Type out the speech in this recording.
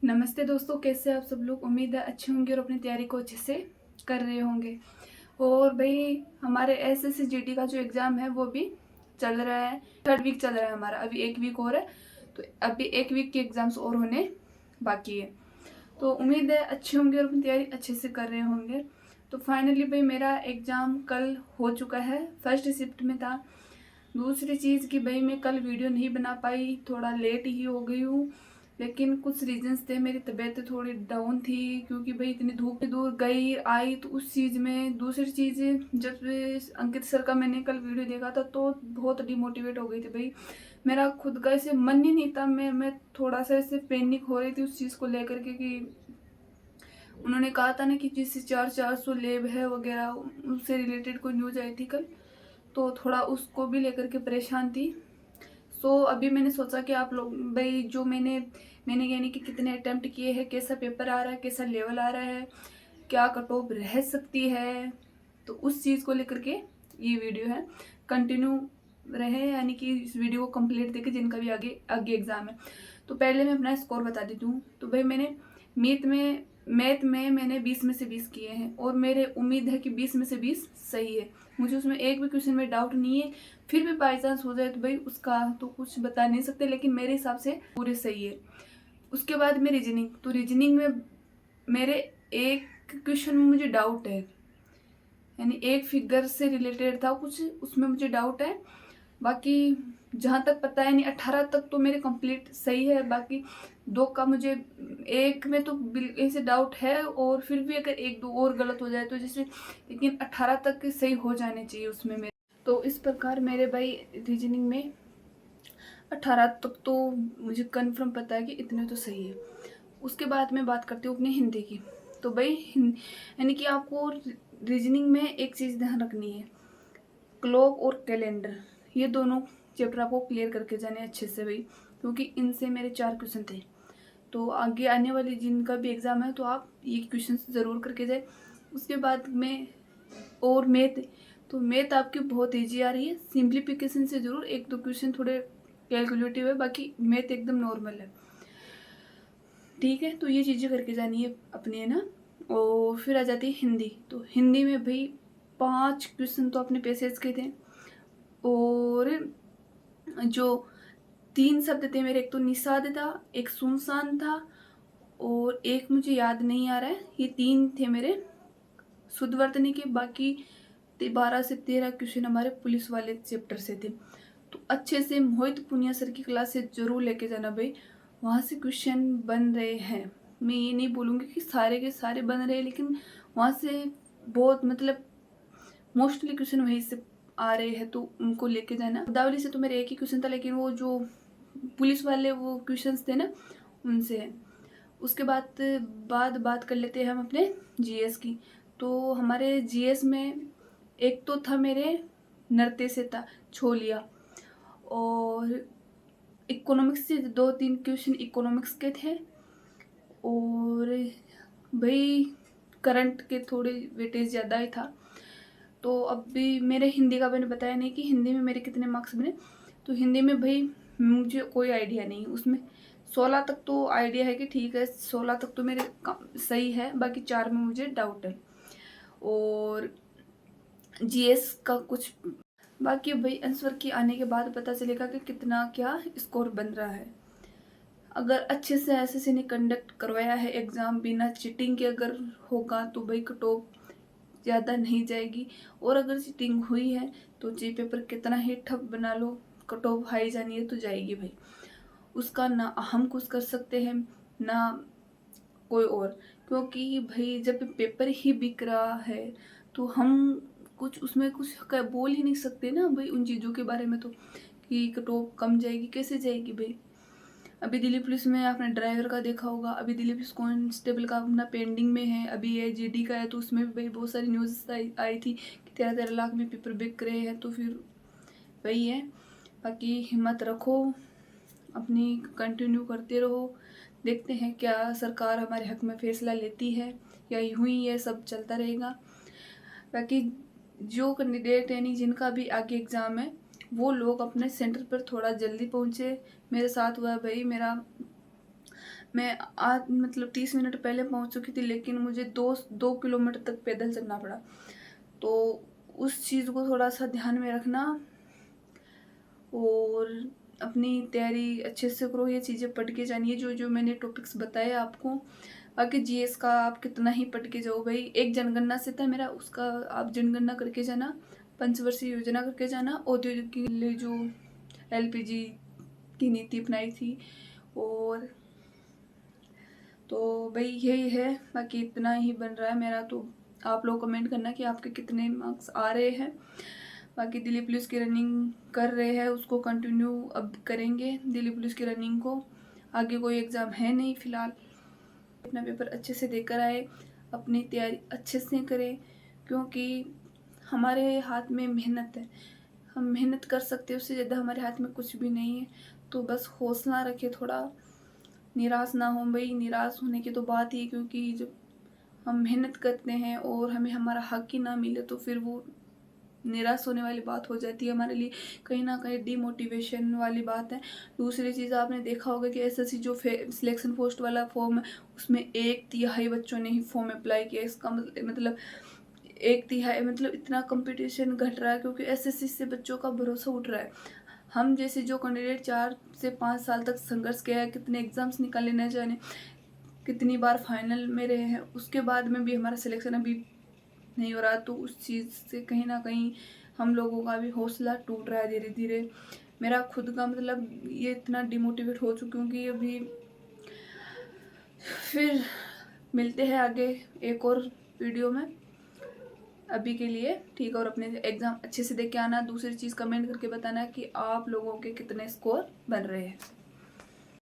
नमस्ते दोस्तों, कैसे आप सब लोग। उम्मीद है अच्छे होंगे और अपनी तैयारी को अच्छे से कर रहे होंगे। और भाई हमारे एसएससी जीडी का जो एग्ज़ाम है वो भी चल रहा है। 3rd वीक चल रहा है हमारा, अभी 1 वीक और है। तो अभी 1 वीक के एग्ज़ाम्स और होने बाकी है। तो उम्मीद है अच्छे होंगे और अपनी तैयारी अच्छे से कर रहे होंगे। तो फाइनली भाई मेरा एग्ज़ाम कल हो चुका है, फर्स्ट शिफ्ट में था। दूसरी चीज़ कि भाई मैं कल वीडियो नहीं बना पाई, थोड़ा लेट ही हो गई हूँ। लेकिन कुछ रीजंस थे, मेरी तबीयत थोड़ी डाउन थी क्योंकि भाई इतनी धूप में दूर गई आई तो उस चीज़ में। दूसरी चीज़, जब अंकित सर का मैंने कल वीडियो देखा था तो बहुत डिमोटिवेट हो गई थी भाई। मेरा खुद का ऐसे मन ही नहीं था, मैं थोड़ा सा ऐसे पैनिक हो रही थी उस चीज़ को लेकर के कि उन्होंने कहा था ना कि जिससे 400 लेब है वगैरह, उससे रिलेटेड कोई न्यूज आई थी कल। तो थोड़ा उसको भी लेकर के परेशान थी। सो अभी मैंने सोचा कि आप लोग भाई जो मैंने यानी कि कितने अटेम्प्ट किए हैं, कैसा पेपर आ रहा है, कैसा लेवल आ रहा है, क्या कट ऑफ रह सकती है, तो उस चीज़ को लेकर के ये वीडियो है। कंटिन्यू रहे, यानी कि इस वीडियो को कंप्लीट देखे जिनका भी आगे आगे एग्जाम है। तो पहले मैं अपना स्कोर बता देती हूँ। तो भाई मैंने मैथ में मैंने 20 में से 20 किए हैं और मेरे उम्मीद है कि 20 में से 20 सही है। मुझे उसमें एक भी क्वेश्चन में डाउट नहीं है। फिर भी बाई चांस हो जाए तो भाई उसका तो कुछ बता नहीं सकते, लेकिन मेरे हिसाब से पूरे सही है। उसके बाद में रीजनिंग, तो रीजनिंग में मेरे एक क्वेश्चन में मुझे डाउट है, यानी एक फिगर से रिलेटेड था कुछ, उसमें मुझे डाउट है। बाकी जहाँ तक पता है, यानी 18 तक तो मेरे कंप्लीट सही है। बाकी दो का मुझे, एक में तो ऐसे डाउट है और फिर भी अगर एक दो और गलत हो जाए तो जैसे, लेकिन 18 तक सही हो जाने चाहिए उसमें मेरे। तो इस प्रकार मेरे भाई रीजनिंग में 18 तक तो मुझे कन्फर्म पता है कि इतने तो सही है। उसके बाद मैं बात करती हूँ अपनी हिंदी की। तो भाई यानी कि आपको रीजनिंग में एक चीज़ ध्यान रखनी है, क्लॉक और कैलेंडर, ये दोनों चैप्टर आपको क्लियर करके जाने अच्छे से भाई, क्योंकि इनसे मेरे 4 क्वेश्चन थे। तो आगे आने वाले जिनका भी एग्ज़ाम है तो आप ये क्वेश्चन ज़रूर करके जाए। उसके बाद में और मैथ, तो मैथ आपकी बहुत ईजी आ रही है। सिंप्लीफिकेशन से ज़रूर एक दो क्वेश्चन थोड़े कैलकुलेटिव है, बाकी मैथ एकदम नॉर्मल है। ठीक है, तो ये चीज़ें करके जानी है अपनी, है ना। और फिर आ जाती है हिंदी। तो हिंदी में भाई 5 क्वेश्चन तो अपने पैसेज के थे। और जो 3 शब्द थे मेरे, एक तो निषाद था, एक सुनसान था और एक मुझे याद नहीं आ रहा है। ये 3 थे मेरे शुद्ध वर्तनी के। बाकी 12 से 13 क्वेश्चन हमारे पुलिस वाले चैप्टर से थे। तो अच्छे से मोहित पुनिया सर की क्लास से जरूर लेके जाना भाई, वहाँ से क्वेश्चन बन रहे हैं। मैं ये नहीं बोलूँगी कि सारे के सारे बन रहे हैं, लेकिन वहाँ से बहुत मतलब मोस्टली क्वेश्चन वहीं से आ रहे हैं, तो उनको लेके जाना। शब्दावली से तो मेरा एक ही क्वेश्चन था, लेकिन वो जो पुलिस वाले वो क्वेश्चंस थे ना, उनसे है। उसके बाद बात कर लेते हैं हम अपने जीएस की। तो हमारे जीएस में एक तो था मेरे नृत्य से था छोलिया, और इकोनॉमिक्स से 2-3 क्वेश्चन इकोनॉमिक्स के थे। और भाई करंट के थोड़े वेटेज ज़्यादा ही था। तो अभी मेरे हिंदी का मैंने बताया नहीं कि हिंदी में मेरे कितने मार्क्स बने। तो हिंदी में भाई मुझे कोई आइडिया नहीं, उसमें 16 तक तो आइडिया है कि ठीक है, 16 तक तो मेरे सही है। बाकी 4 में मुझे डाउट है। और जीएस का कुछ बाकी भाई आंसर की आने के बाद पता चलेगा कि कितना क्या स्कोर बन रहा है। अगर अच्छे से एसएससी ने कंडक्ट करवाया है एग्ज़ाम बिना चीटिंग के अगर होगा तो भाई कट ऑफ ज़्यादा नहीं जाएगी। और अगर चीटिंग हुई है तो जी पेपर कितना ही ठप बना लो, कट ऑफ हाई जानी है तो जाएगी भाई। उसका ना हम कुछ कर सकते हैं ना कोई और, क्योंकि भाई जब पेपर ही बिक रहा है तो हम कुछ उसमें कुछ बोल ही नहीं सकते ना भाई उन चीज़ों के बारे में। तो कि कट ऑफ कम जाएगी, कैसे जाएगी भाई। अभी दिल्ली पुलिस में आपने ड्राइवर का देखा होगा, अभी दिल्ली पुलिस कांस्टेबल का अपना पेंडिंग में है। अभी ये जीडी का है तो उसमें भी भाई बहुत सारी न्यूज़ आई थी कि 13-13 लाख में पेपर बिक रहे हैं। तो फिर वही है। बाकी हिम्मत रखो, अपनी कंटिन्यू करते रहो। देखते हैं क्या सरकार हमारे हक में फैसला लेती है या यूं ही ये सब चलता रहेगा। बाकी जो कैंडिडेट यानी जिनका भी आगे एग्ज़ाम है वो लोग अपने सेंटर पर थोड़ा जल्दी पहुँचे। मेरे साथ हुआ भाई, मैं आज मतलब 30 मिनट पहले पहुंच चुकी थी, लेकिन मुझे 2 किलोमीटर तक पैदल चलना पड़ा। तो उस चीज़ को थोड़ा सा ध्यान में रखना और अपनी तैयारी अच्छे से करो। ये चीज़ें पढ़ के जानिए जो जो मैंने टॉपिक्स बताए आपको। बाकी जीएस का आप कितना ही पढ़ के जाओ भाई, एक जनगणना से था मेरा, उसका आप जनगणना करके जाना, पंचवर्षीय योजना करके जाना, औद्योगिक के लिए जो एलपीजी की नीति अपनाई थी। और तो भाई यही है, बाकी इतना ही बन रहा है मेरा। तो आप लोग कमेंट करना कि आपके कितने मार्क्स आ रहे हैं। बाकी दिल्ली पुलिस की रनिंग कर रहे हैं, उसको कंटिन्यू अब करेंगे दिल्ली पुलिस की रनिंग को। आगे कोई एग्ज़ाम है नहीं फ़िलहाल। अपना पेपर अच्छे से देकर आए, अपनी तैयारी अच्छे से करें, क्योंकि हमारे हाथ में मेहनत है। हम मेहनत कर सकते हैं, उससे ज़्यादा हमारे हाथ में कुछ भी नहीं है। तो बस हौसला रखें, थोड़ा निराश ना हो भाई। निराश होने की तो बात ही है, क्योंकि जब हम मेहनत करते हैं और हमें हमारा हक ही ना मिले तो फिर वो निराश होने वाली बात हो जाती है हमारे लिए, कहीं ना कहीं डिमोटिवेशन वाली बात है। दूसरी चीज़ आपने देखा होगा कि एसएससी जो सिलेक्शन पोस्ट वाला फॉर्म है, उसमें 1/3 बच्चों ने ही फॉर्म अप्लाई किया। इसका मतलब 1/3 मतलब इतना कंपटीशन घट रहा है, क्योंकि एसएससी से बच्चों का भरोसा उठ रहा है। हम जैसे जो कैंडिडेट 4 से 5 साल तक संघर्ष किया है, कितने एग्जाम्स निकाले न जाने, कितनी बार फाइनल में रहे हैं, उसके बाद में भी हमारा सिलेक्शन अभी नहीं हो रहा। तो उस चीज़ से कहीं ना कहीं हम लोगों का भी हौसला टूट रहा है धीरे धीरे। मेरा खुद का मतलब ये इतना डिमोटिवेट हो चुकी हूँ कि अभी फिर मिलते हैं आगे एक और वीडियो में। अभी के लिए ठीक है, और अपने एग्ज़ाम अच्छे से दे के आना। दूसरी चीज़ कमेंट करके बताना कि आप लोगों के कितने स्कोर बन रहे हैं।